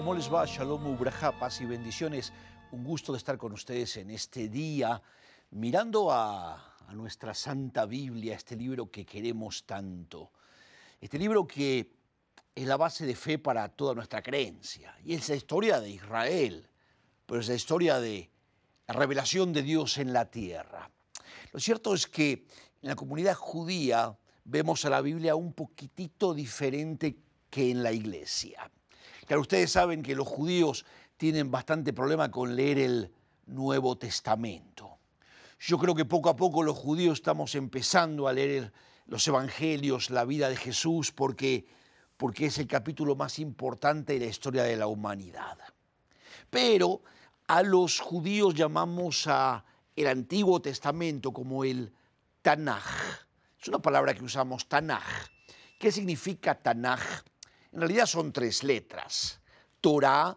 ¿Cómo les va? Shalom Ubraja, paz y bendiciones. Un gusto de estar con ustedes en este día, mirando a nuestra Santa Biblia, este libro que queremos tanto. Este libro que es la base de fe para toda nuestra creencia. Y es la historia de Israel, pero es la historia de la revelación de Dios en la tierra. Lo cierto es que en la comunidad judía vemos a la Biblia un poquitito diferente que en la iglesia. Claro, ustedes saben que los judíos tienen bastante problema con leer el Nuevo Testamento. Yo creo que poco a poco los judíos estamos empezando a leer los evangelios, la vida de Jesús, porque es el capítulo más importante de la historia de la humanidad. Pero a los judíos llamamos a el Antiguo Testamento como el Tanaj. Es una palabra que usamos, Tanaj. ¿Qué significa Tanaj? En realidad son tres letras: Torah,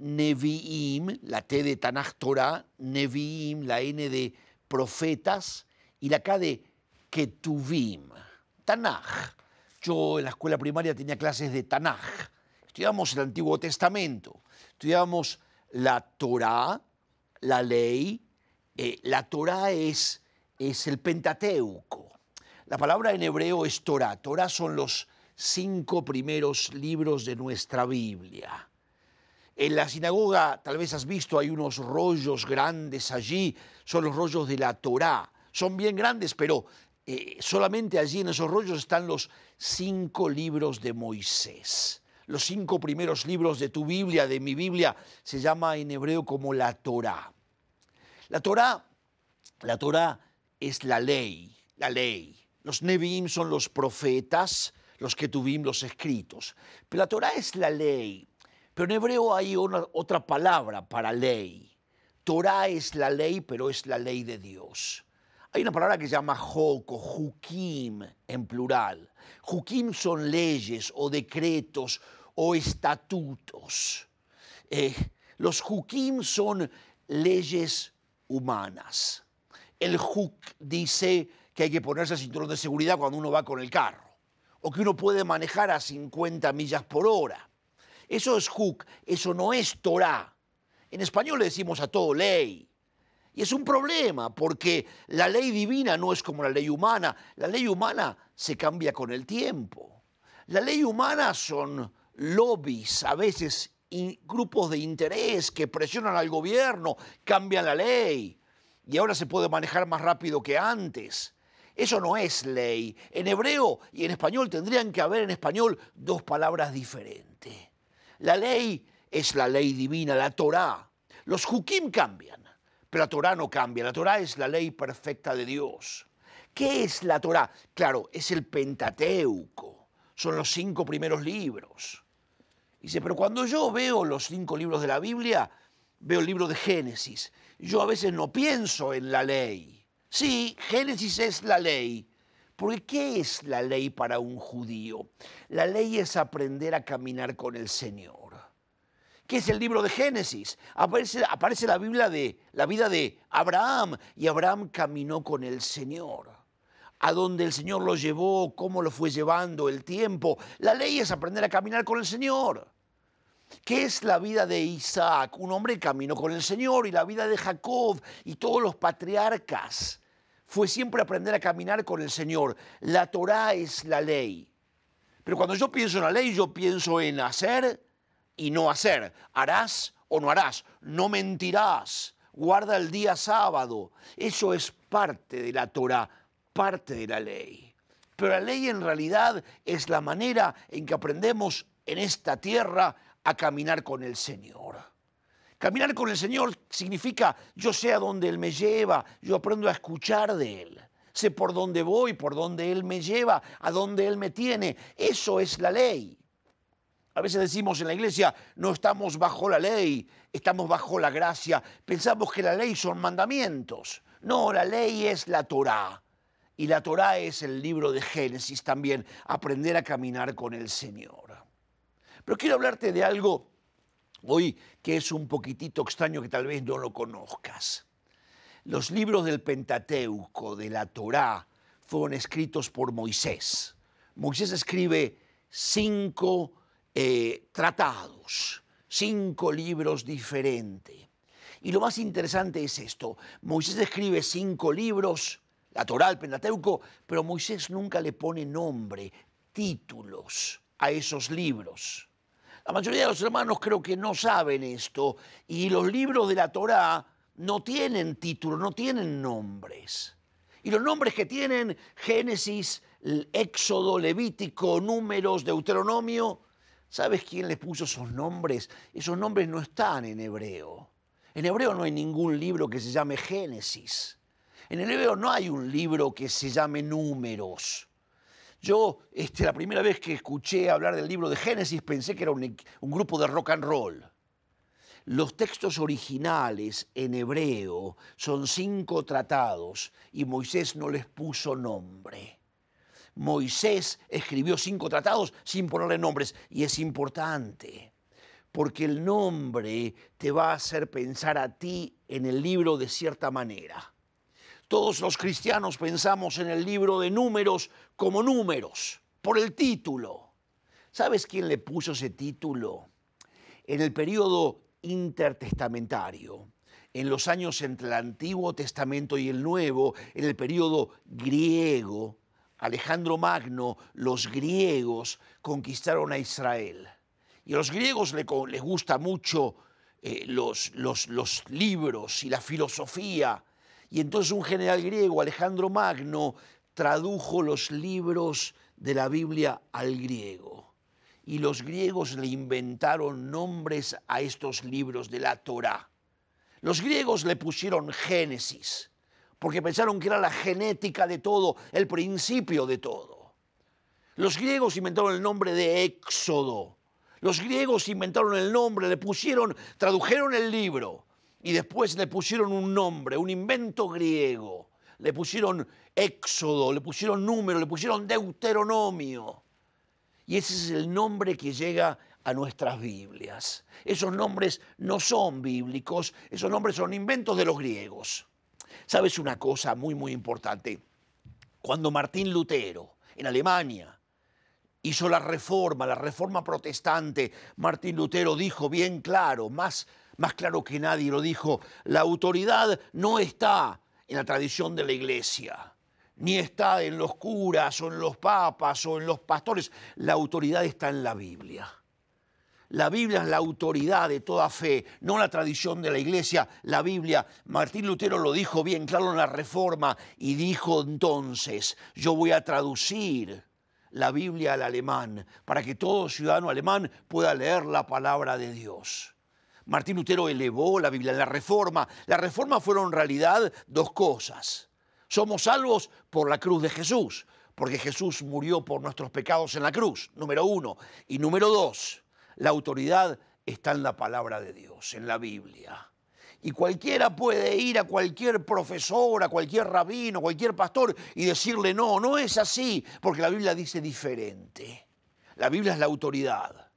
Nevi'im, la T de Tanaj, Torah, Nevi'im, la N de profetas, y la K de Ketuvim. Tanaj. Yo en la escuela primaria tenía clases de Tanaj. Estudiamos el Antiguo Testamento, estudiamos la Torah, la ley. La Torah es el Pentateuco. La palabra en hebreo es Torah. Torah son los 5 primeros libros de nuestra Biblia. En la sinagoga, tal vez has visto, hay unos rollos grandes allí, son los rollos de la Torá. Son bien grandes, pero solamente allí en esos rollos están los 5 libros de Moisés. Los 5 primeros libros de tu Biblia, de mi Biblia, se llama en hebreo como la Torá. La Torá es la ley, la ley. Los Nevi'im son los profetas, los Ketuvim, los escritos. Pero la Torá es la ley. Pero en hebreo hay otra palabra para ley. Torá es la ley, pero es la ley de Dios. Hay una palabra que se llama Jok o Jukim en plural. Jukim son leyes o decretos o estatutos. Los Jukim son leyes humanas. El Juk dice que hay que ponerse el cinturón de seguridad cuando uno va con el carro, o que uno puede manejar a 50 millas por hora. Eso es Juk, eso no es Torá. En español le decimos a todo ley. Y es un problema, porque la ley divina no es como la ley humana. La ley humana se cambia con el tiempo. La ley humana son lobbies, a veces grupos de interés que presionan al gobierno, cambian la ley, y ahora se puede manejar más rápido que antes. Eso no es ley. En hebreo y en español tendrían que haber en español 2 palabras diferentes. La ley es la ley divina, la Torá. Los Jukim cambian, pero la Torá no cambia. La Torá es la ley perfecta de Dios. ¿Qué es la Torá? Claro, es el Pentateuco. Son los 5 primeros libros. Dice, pero cuando yo veo los 5 libros de la Biblia, veo el libro de Génesis. Yo a veces no pienso en la ley. Sí, Génesis es la ley. Porque ¿qué es la ley para un judío? La ley es aprender a caminar con el Señor. ¿Qué es el libro de Génesis? Aparece la vida de Abraham, y Abraham caminó con el Señor. A dónde el Señor lo llevó, cómo lo fue llevando, el tiempo. La ley es aprender a caminar con el Señor. ¿Qué es la vida de Isaac? Un hombre caminó con el Señor. Y la vida de Jacob y todos los patriarcas fue siempre aprender a caminar con el Señor. La Torá es la ley. Pero cuando yo pienso en la ley, yo pienso en hacer y no hacer. Harás o no harás. No mentirás. Guarda el día sábado. Eso es parte de la Torá, parte de la ley. Pero la ley en realidad es la manera en que aprendemos en esta tierra a caminar con el Señor. Caminar con el Señor significa yo sé a dónde Él me lleva, yo aprendo a escuchar de Él. Sé por dónde voy, por dónde Él me lleva, a dónde Él me tiene. Eso es la ley. A veces decimos en la iglesia, no estamos bajo la ley, estamos bajo la gracia. Pensamos que la ley son mandamientos. No, la ley es la Torá. Y la Torá es el libro de Génesis también, aprender a caminar con el Señor. Pero quiero hablarte de algo hoy que es un poquitito extraño, que tal vez no lo conozcas. Los libros del Pentateuco, de la Torá, fueron escritos por Moisés. Moisés escribe 5 tratados, 5 libros diferentes. Y lo más interesante es esto. Moisés escribe 5 libros, la Torá, el Pentateuco, pero Moisés nunca le pone nombre, títulos a esos libros. La mayoría de los hermanos creo que no saben esto, y los libros de la Torá no tienen títulos, no tienen nombres. Y los nombres que tienen, Génesis, Éxodo, Levítico, Números, Deuteronomio, ¿sabes quién les puso esos nombres? Esos nombres no están en hebreo. En hebreo no hay ningún libro que se llame Génesis. En el hebreo no hay un libro que se llame Números. Yo, la primera vez que escuché hablar del libro de Génesis, pensé que era un grupo de rock and roll. Los textos originales en hebreo son 5 tratados y Moisés no les puso nombre. Moisés escribió 5 tratados sin ponerle nombres, y es importante, porque el nombre te va a hacer pensar a ti en el libro de cierta manera. Todos los cristianos pensamos en el libro de Números como números, por el título. ¿Sabes quién le puso ese título? En el periodo intertestamentario, en los años entre el Antiguo Testamento y el Nuevo, en el periodo griego, Alejandro Magno, los griegos conquistaron a Israel. Y a los griegos les gusta mucho los libros y la filosofía. Y entonces un general griego, Alejandro Magno, tradujo los libros de la Biblia al griego. Y los griegos le inventaron nombres a estos libros de la Torá. Los griegos le pusieron Génesis, porque pensaron que era la genética de todo, el principio de todo. Los griegos inventaron el nombre de Éxodo. Los griegos inventaron el nombre, tradujeron el libro y después le pusieron un nombre, un invento griego. Le pusieron Éxodo, le pusieron Número, le pusieron Deuteronomio. Y ese es el nombre que llega a nuestras Biblias. Esos nombres no son bíblicos, esos nombres son inventos de los griegos. ¿Sabes una cosa muy, muy importante? Cuando Martín Lutero, en Alemania, hizo la reforma protestante, Martín Lutero dijo bien claro, más claro que nadie lo dijo, la autoridad no está en la tradición de la Iglesia, ni está en los curas o en los papas o en los pastores, la autoridad está en la Biblia. La Biblia es la autoridad de toda fe, no la tradición de la Iglesia, la Biblia. Martín Lutero lo dijo bien claro en la Reforma y dijo entonces, yo voy a traducir la Biblia al alemán para que todo ciudadano alemán pueda leer la palabra de Dios. Martín Lutero elevó la Biblia en la Reforma. La Reforma fueron en realidad 2 cosas. Somos salvos por la cruz de Jesús, porque Jesús murió por nuestros pecados en la cruz, número 1. Y número 2, la autoridad está en la palabra de Dios, en la Biblia. Y cualquiera puede ir a cualquier profesor, a cualquier rabino, cualquier pastor y decirle no, no es así, porque la Biblia dice diferente. La Biblia es la autoridad.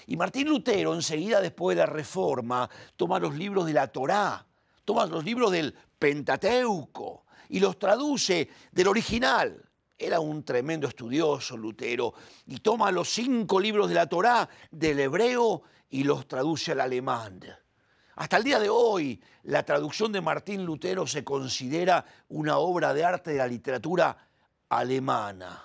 Y Martín Lutero, enseguida después de la Reforma, toma los libros de la Torá, toma los libros del Pentateuco y los traduce del original. Era un tremendo estudioso Lutero y toma los 5 libros de la Torá del hebreo y los traduce al alemán. Hasta el día de hoy, la traducción de Martín Lutero se considera una obra de arte de la literatura alemana.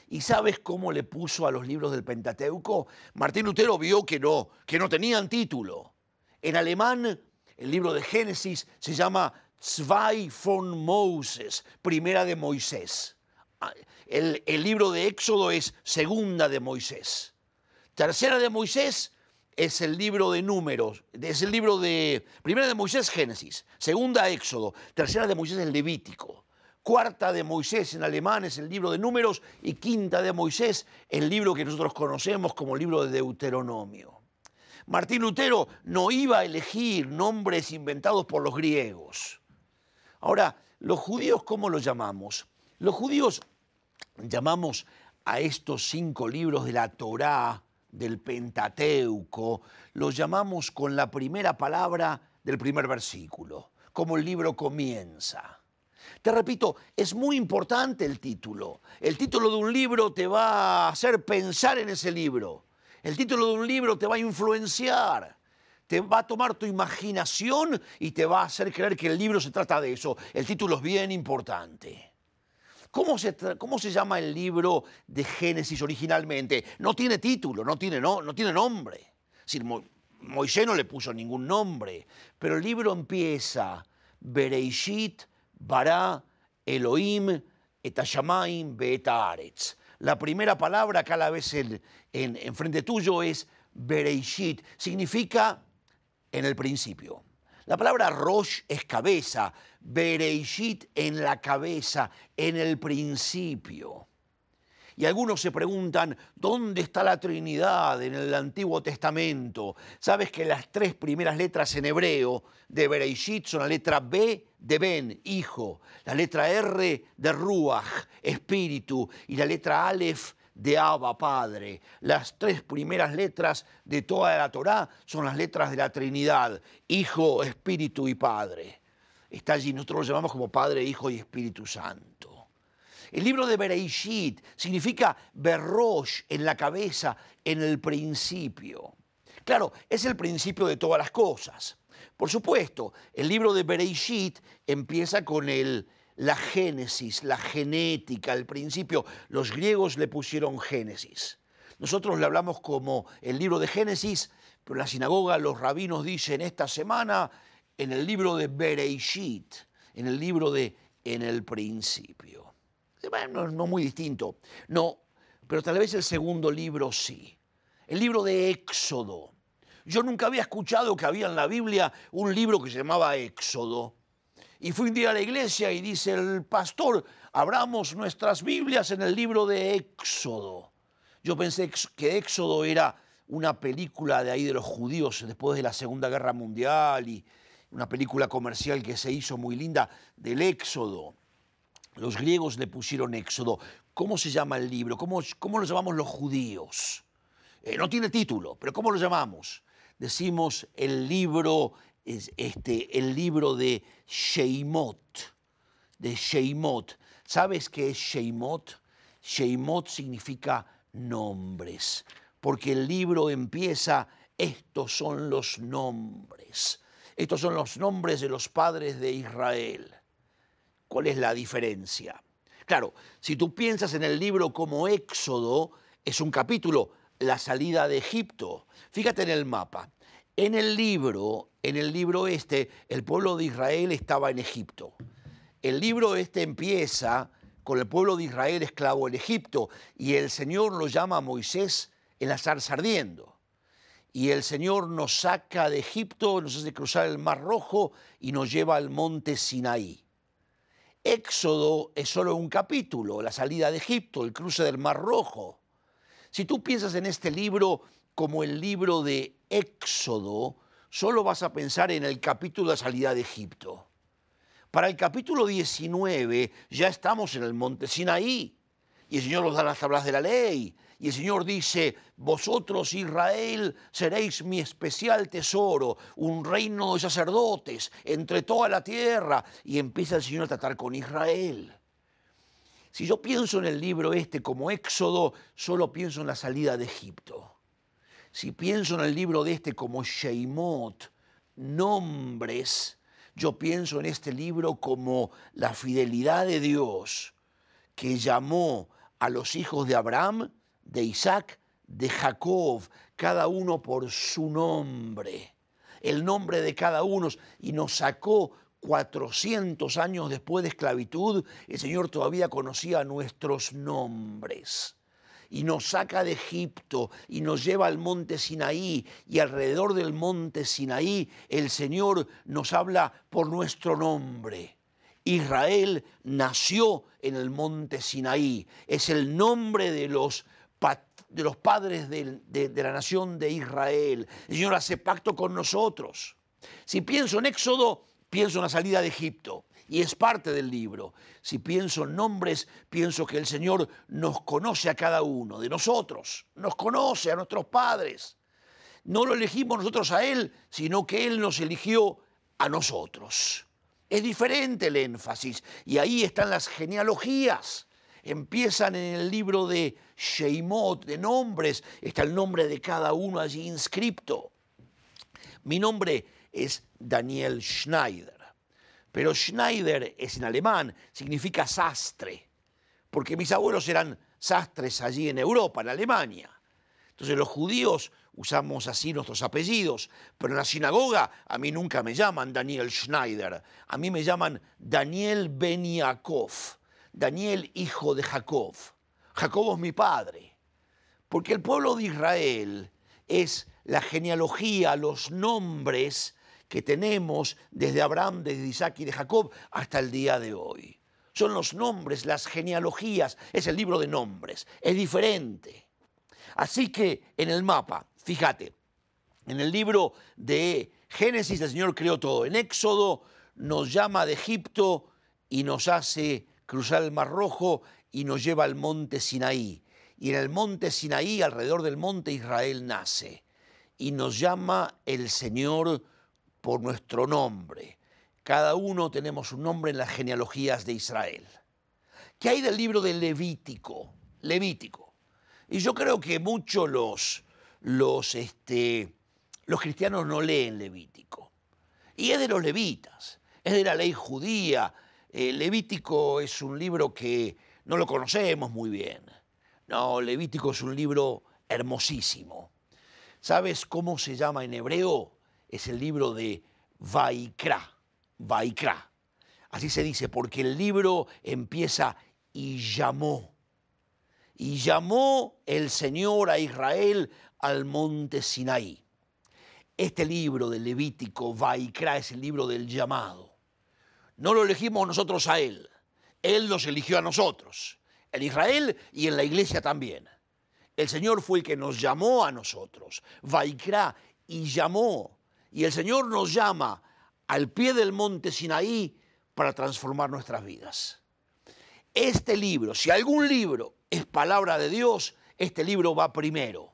¿Y sabes cómo le puso a los libros del Pentateuco? Martín Lutero vio que no tenían título. En alemán, el libro de Génesis se llama Zwei von Moses, Primera de Moisés. El libro de Éxodo es Segunda de Moisés. Tercera de Moisés es el libro de Números, es el libro de Primera de Moisés, Génesis. Segunda, Éxodo. Tercera de Moisés, el Levítico. Cuarta de Moisés en alemán es el libro de Números y quinta de Moisés, el libro que nosotros conocemos como el libro de Deuteronomio. Martín Lutero no iba a elegir nombres inventados por los griegos. Ahora, los judíos, ¿cómo los llamamos? Los judíos llamamos a estos 5 libros de la Torá, del Pentateuco, los llamamos con la primera palabra del primer versículo, como el libro comienza. Te repito, es muy importante el título. El título de un libro te va a hacer pensar en ese libro. El título de un libro te va a influenciar, te va a tomar tu imaginación y te va a hacer creer que el libro se trata de eso. El título es bien importante. ¿Cómo se llama el libro de Génesis originalmente? No tiene título, no tiene nombre. Es decir, Moisés no le puso ningún nombre, pero el libro empieza Bereishit, Bará, Elohim, et hashamayim ve'et haaretz. La primera palabra acá a la vez en frente tuyo es Bereishit, significa en el principio. La palabra Rosh es cabeza, Bereishit en la cabeza, en el principio. Y algunos se preguntan, ¿dónde está la Trinidad en el Antiguo Testamento? Sabes que las 3 primeras letras en hebreo de Bereishit son la letra B de Ben, hijo, la letra R de Ruach, espíritu, y la letra Aleph de Abba, padre. Las 3 primeras letras de toda la Torá son las letras de la Trinidad, hijo, espíritu y padre. Está allí, nosotros lo llamamos como Padre, Hijo y Espíritu Santo. El libro de Bereishit significa Berrosh, en la cabeza, en el principio. Claro, es el principio de todas las cosas. Por supuesto, el libro de Bereishit empieza con la génesis, la genética, el principio. Los griegos le pusieron Génesis. Nosotros le hablamos como el libro de Génesis, pero en la sinagoga los rabinos dicen esta semana en el libro de Bereishit, en el libro de en el principio. Bueno, no muy distinto, no, pero tal vez el segundo libro sí. El libro de Éxodo. Yo nunca había escuchado que había en la Biblia un libro que se llamaba Éxodo. Y fui un día a la iglesia y dice el pastor, abramos nuestras Biblias en el libro de Éxodo. Yo pensé que Éxodo era una película de ahí de los judíos después de la Segunda Guerra Mundial y una película comercial que se hizo muy linda del Éxodo. Los griegos le pusieron Éxodo. ¿Cómo se llama el libro? ¿Cómo lo llamamos los judíos? No tiene título, pero ¿cómo lo llamamos? Decimos el libro de Sheimot. De Sheimot. ¿Sabes qué es Sheimot? Sheimot significa nombres, porque el libro empieza, estos son los nombres. Estos son los nombres de los padres de Israel. ¿Cuál es la diferencia? Claro, si tú piensas en el libro como Éxodo, es un capítulo, la salida de Egipto. Fíjate en el mapa. En el libro el pueblo de Israel estaba en Egipto. El libro empieza con el pueblo de Israel esclavo en Egipto y el Señor lo llama a Moisés en la zarza ardiendo. Y el Señor nos saca de Egipto, nos hace cruzar el Mar Rojo y nos lleva al monte Sinaí. Éxodo es solo un capítulo, la salida de Egipto, el cruce del Mar Rojo. Si tú piensas en este libro como el libro de Éxodo, solo vas a pensar en el capítulo de la salida de Egipto. Para el capítulo 19 ya estamos en el monte Sinaí y el Señor nos da las tablas de la ley. Y el Señor dice, vosotros Israel seréis mi especial tesoro, un reino de sacerdotes entre toda la tierra. Y empieza el Señor a tratar con Israel. Si yo pienso en el libro como Éxodo, solo pienso en la salida de Egipto. Si pienso en el libro como Sheimot, nombres, yo pienso en este libro como la fidelidad de Dios que llamó a los hijos de Abraham, de Isaac, de Jacob, cada uno por su nombre, el nombre de cada uno, y nos sacó 400 años después de esclavitud. El Señor todavía conocía nuestros nombres. Y nos saca de Egipto y nos lleva al monte Sinaí, y alrededor del monte Sinaí el Señor nos habla por nuestro nombre. Israel nació en el monte Sinaí, es el nombre de los padres de la nación de Israel. El Señor hace pacto con nosotros. Si pienso en Éxodo, pienso en la salida de Egipto. Y es parte del libro. Si pienso en nombres, pienso que el Señor nos conoce a cada uno de nosotros, nos conoce a nuestros padres. No lo elegimos nosotros a Él, sino que Él nos eligió a nosotros. Es diferente el énfasis, y ahí están las genealogías. empiezan en el libro de Shemot, de nombres, está el nombre de cada uno allí inscripto. Mi nombre es Daniel Schneider, pero Schneider es en alemán, significa sastre, porque mis abuelos eran sastres allí en Europa, en Alemania. Entonces los judíos usamos así nuestros apellidos, pero en la sinagoga a mí nunca me llaman Daniel Schneider, a mí me llaman Daniel ben Yaakov, Daniel hijo de Jacob. Jacob es mi padre, porque el pueblo de Israel es la genealogía, los nombres que tenemos desde Abraham, desde Isaac y de Jacob hasta el día de hoy. Son los nombres, las genealogías, es el libro de nombres, es diferente. Así que en el mapa, fíjate, en el libro de Génesis el Señor creó todo. En Éxodo nos llama de Egipto y nos hace cruzar el Mar Rojo y nos lleva al monte Sinaí. Y en el monte Sinaí, alrededor del monte Israel nace. Y nos llama el Señor por nuestro nombre. Cada uno tenemos un nombre en las genealogías de Israel. ¿Qué hay del libro de Levítico? Levítico. Y yo creo que muchos los cristianos no leen Levítico. Y es de los levitas, es de la ley judía. Levítico es un libro que no lo conocemos muy bien. No, Levítico es un libro hermosísimo. ¿Sabes cómo se llama en hebreo? Es el libro de Vaikra. Vaikra. Así se dice, porque el libro empieza y llamó. Y llamó el Señor a Israel al monte Sinaí. Este libro del Levítico, Vaikra, es el libro del llamado. No lo elegimos nosotros a Él. Él nos eligió a nosotros. En Israel y en la iglesia también. El Señor fue el que nos llamó a nosotros. Vaikra, y llamó. Y el Señor nos llama al pie del monte Sinaí para transformar nuestras vidas. Este libro, si algún libro es palabra de Dios, este libro va primero,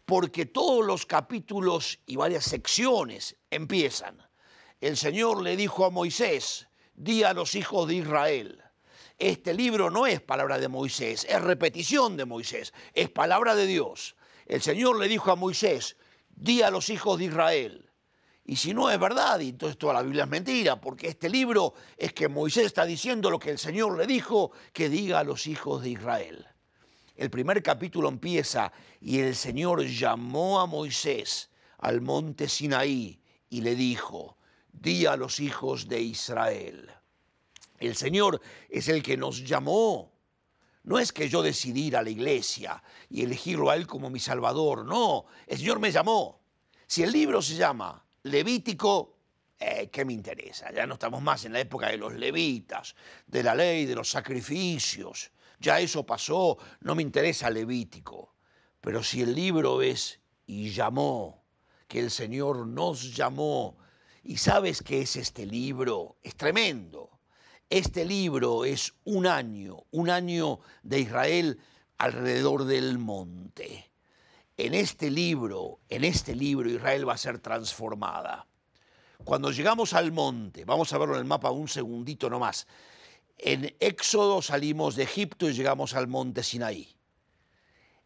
porque todos los capítulos y varias secciones empiezan. El Señor le dijo a Moisés, di a los hijos de Israel. Este libro no es palabra de Moisés, es repetición de Moisés, es palabra de Dios. El Señor le dijo a Moisés, di a los hijos de Israel. Y si no es verdad, y entonces toda la Biblia es mentira, porque este libro es que Moisés está diciendo lo que el Señor le dijo que diga a los hijos de Israel. El primer capítulo empieza y el Señor llamó a Moisés al monte Sinaí y le dijo, di a los hijos de Israel. El Señor es el que nos llamó. No es que yo decidí ir a la iglesia y elegirlo a Él como mi Salvador, no, el Señor me llamó. Si el libro se llama Levítico, ¿qué me interesa? Ya no estamos más en la época de los levitas, de la ley, de los sacrificios. Ya eso pasó, no me interesa Levítico. Pero si el libro es y llamó, que el Señor nos llamó, y sabes qué es este libro, es tremendo. Este libro es un año de Israel alrededor del monte. En este libro Israel va a ser transformada. Cuando llegamos al monte, vamos a verlo en el mapa un segundito nomás. En Éxodo salimos de Egipto y llegamos al monte Sinaí.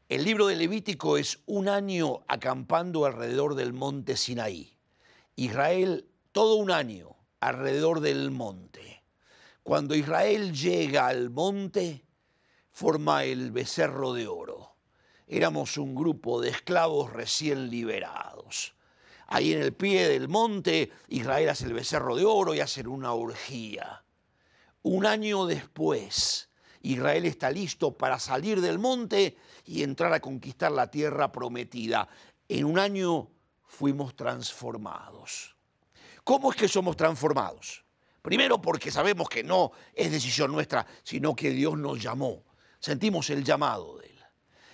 El libro de Levítico es un año acampando alrededor del monte Sinaí. Israel todo un año alrededor del monte. Cuando Israel llega al monte, forma el becerro de oro. Éramos un grupo de esclavos recién liberados. Ahí en el pie del monte, Israel hace el becerro de oro y hacen una orgía. Un año después, Israel está listo para salir del monte y entrar a conquistar la tierra prometida. En un año fuimos transformados. ¿Cómo es que somos transformados? Primero porque sabemos que no es decisión nuestra, sino que Dios nos llamó. Sentimos el llamado de Él.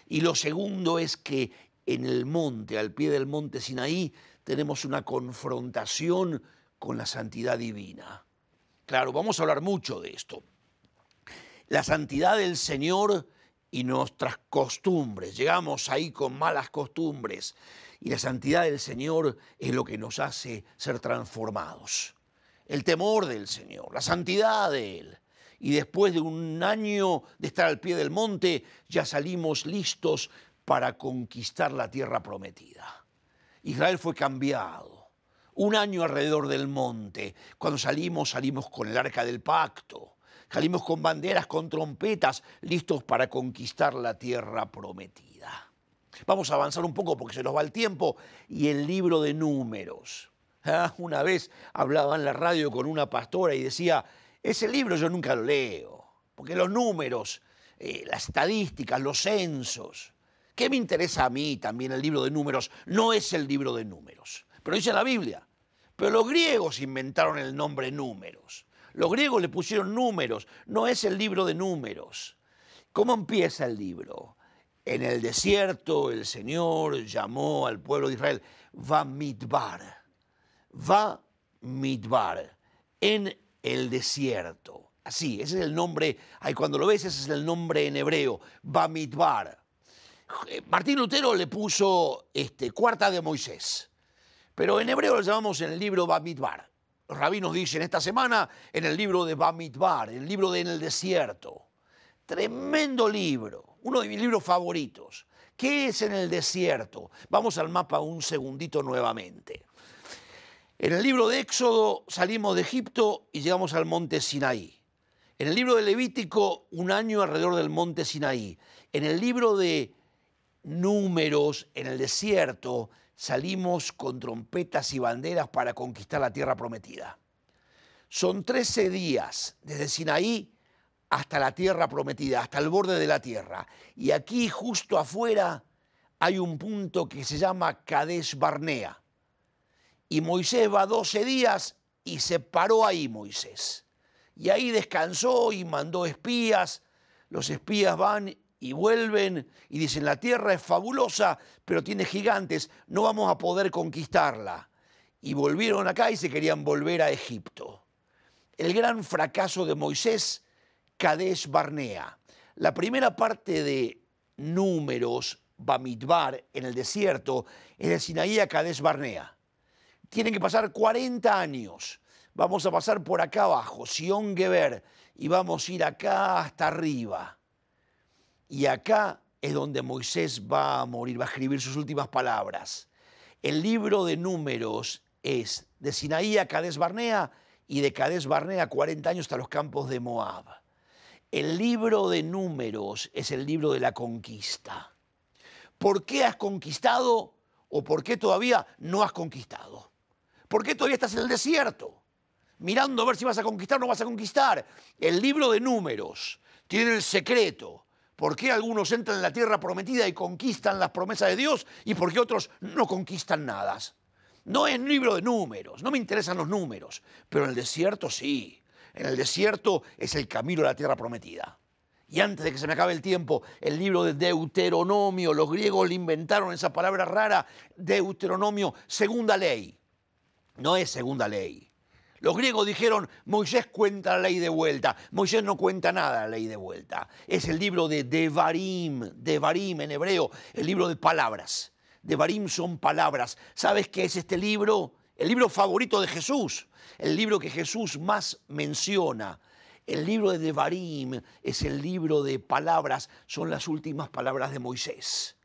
Y lo segundo es que en el monte, al pie del monte Sinaí, tenemos una confrontación con la santidad divina. Claro, vamos a hablar mucho de esto. La santidad del Señor y nuestras costumbres. Llegamos ahí con malas costumbres y la santidad del Señor es lo que nos hace ser transformados. El temor del Señor, la santidad de Él. y después de un año de estar al pie del monte, ya salimos listos para conquistar la tierra prometida. Israel fue cambiado. Un año alrededor del monte. Cuando salimos con el arca del pacto. Salimos con banderas, con trompetas, listos para conquistar la tierra prometida. Vamos a avanzar un poco porque se nos va el tiempo. Y el libro de Números. Una vez hablaba en la radio con una pastora y decía, ese libro yo nunca lo leo, porque los números, las estadísticas, los censos, ¿qué me interesa a mí también el libro de Números? No es el libro de Números, pero dice la Biblia. Pero los griegos inventaron el nombre Números. Los griegos le pusieron números, no es el libro de Números. ¿Cómo empieza el libro? En el desierto el Señor llamó al pueblo de Israel Bamidbar. Bamidbar, en el desierto. Así, ese es el nombre, ahí cuando lo ves, ese es el nombre en hebreo, Bamidbar. Martín Lutero le puso Cuarta de Moisés, pero en hebreo lo llamamos en el libro Bamidbar. Los rabinos dicen esta semana en el libro de Bamidbar, el libro de En el desierto. Tremendo libro, uno de mis libros favoritos. ¿Qué es En el desierto? Vamos al mapa un segundito nuevamente. En el libro de Éxodo salimos de Egipto y llegamos al monte Sinaí. En el libro de Levítico, un año alrededor del monte Sinaí. En el libro de Números, en el desierto, salimos con trompetas y banderas para conquistar la tierra prometida. Son 13 días desde Sinaí hasta la tierra prometida, hasta el borde de la tierra. Y aquí, justo afuera, hay un punto que se llama Kadesh Barnea. Y Moisés va 12 días y se paró ahí Moisés. Y ahí descansó y mandó espías. Los espías van y vuelven y dicen, la tierra es fabulosa, pero tiene gigantes, no vamos a poder conquistarla. Y volvieron acá y se querían volver a Egipto. El gran fracaso de Moisés, Kadesh Barnea. La primera parte de Números, Bamidbar, en el desierto, es de Sinaí a Kadesh Barnea. Tienen que pasar 40 años. Vamos a pasar por acá abajo, Sion Geber, y vamos a ir acá hasta arriba. Y acá es donde Moisés va a morir, va a escribir sus últimas palabras. El libro de Números es de Sinaí a Kadesh Barnea y de Kadesh Barnea 40 años hasta los campos de Moab. El libro de Números es el libro de la conquista. ¿Por qué has conquistado o por qué todavía no has conquistado? ¿Por qué todavía estás en el desierto? Mirando a ver si vas a conquistar o no vas a conquistar. El libro de Números tiene el secreto. ¿Por qué algunos entran en la tierra prometida y conquistan las promesas de Dios y por qué otros no conquistan nada? No es un libro de números, no me interesan los números, pero en el desierto sí. En el desierto es el camino a la tierra prometida. Y antes de que se me acabe el tiempo, el libro de Deuteronomio, los griegos le inventaron esa palabra rara, Deuteronomio, segunda ley. No es segunda ley. Los griegos dijeron, Moisés cuenta la ley de vuelta. Moisés no cuenta nada la ley de vuelta. Es el libro de Devarim, Devarim en hebreo, el libro de palabras. Devarim son palabras. ¿Sabes qué es este libro? El libro favorito de Jesús, el libro que Jesús más menciona. El libro de Devarim es el libro de palabras, son las últimas palabras de Moisés.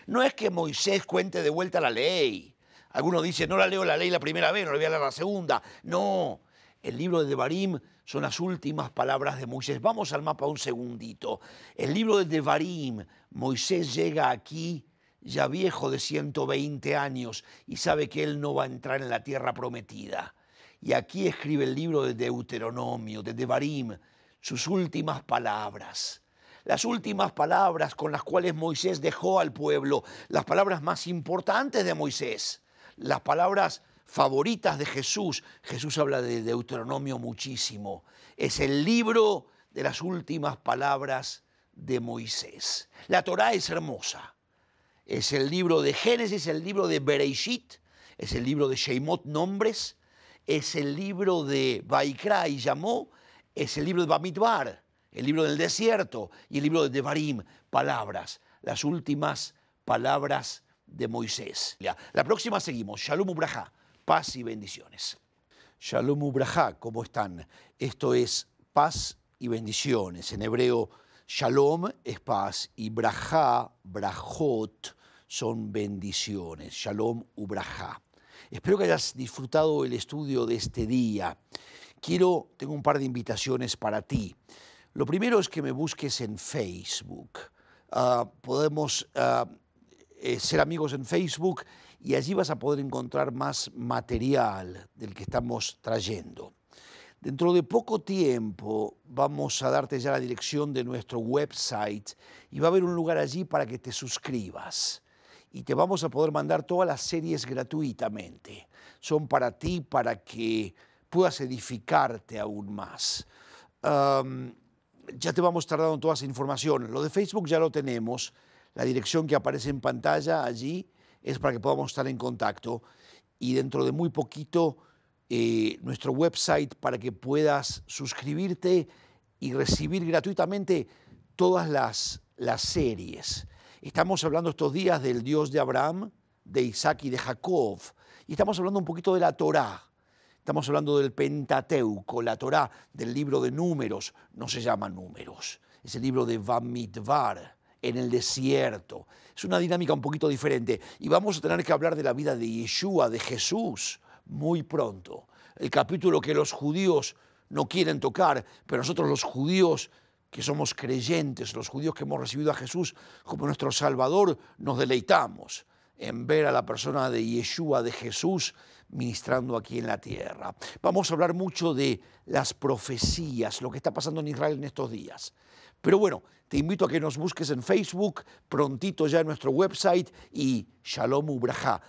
No es que Moisés cuente de vuelta la ley. Algunos dicen, no la leo la ley la primera vez, no la voy a leer la segunda. No, el libro de Devarim son las últimas palabras de Moisés. Vamos al mapa un segundito. El libro de Devarim, Moisés llega aquí ya viejo de 120 años y sabe que él no va a entrar en la tierra prometida. Y aquí escribe el libro de Deuteronomio, de Devarim, sus últimas palabras. Las últimas palabras con las cuales Moisés dejó al pueblo, las palabras más importantes de Moisés. Las palabras favoritas de Jesús. Jesús habla de Deuteronomio muchísimo. Es el libro de las últimas palabras de Moisés. La Torá es hermosa. Es el libro de Génesis, el libro de Bereishit, es el libro de Shemot, nombres, es el libro de Vaikra y Llamó, es el libro de Bamidbar, el libro del desierto y el libro de Devarim, palabras, las últimas palabras de Moisés. La próxima seguimos. Shalom Ubrajá, paz y bendiciones. Shalom Ubrajá, ¿cómo están? Esto es paz y bendiciones. En hebreo, shalom es paz y brajá, brajot, son bendiciones. Shalom u brajá. Espero que hayas disfrutado el estudio de este día. Tengo un par de invitaciones para ti. Lo primero es que me busques en Facebook. Podemos ser amigos en Facebook y allí vas a poder encontrar más material del que estamos trayendo. Dentro de poco tiempo vamos a darte ya la dirección de nuestro website y va a haber un lugar allí para que te suscribas. Y te vamos a poder mandar todas las series gratuitamente. Son para ti, para que puedas edificarte aún más. Ya te vamos a estar dando toda esa información. Lo de Facebook ya lo tenemos. La dirección que aparece en pantalla allí es para que podamos estar en contacto. Y dentro de muy poquito, nuestro website para que puedas suscribirte y recibir gratuitamente todas las series. Estamos hablando estos días del Dios de Abraham, de Isaac y de Jacob. Y estamos hablando un poquito de la Torá. Estamos hablando del Pentateuco, la Torá, del libro de Números. No se llama Números, es el libro de Bamidbar, en el desierto. Es una dinámica un poquito diferente. Y vamos a tener que hablar de la vida de Yeshua, de Jesús, muy pronto. El capítulo que los judíos no quieren tocar, pero nosotros los judíos que somos creyentes, los judíos que hemos recibido a Jesús como nuestro Salvador, nos deleitamos en ver a la persona de Yeshua, de Jesús, ministrando aquí en la tierra. Vamos a hablar mucho de las profecías, lo que está pasando en Israel en estos días. Pero bueno, te invito a que nos busques en Facebook, prontito ya en nuestro website y Shalom Ubrajá.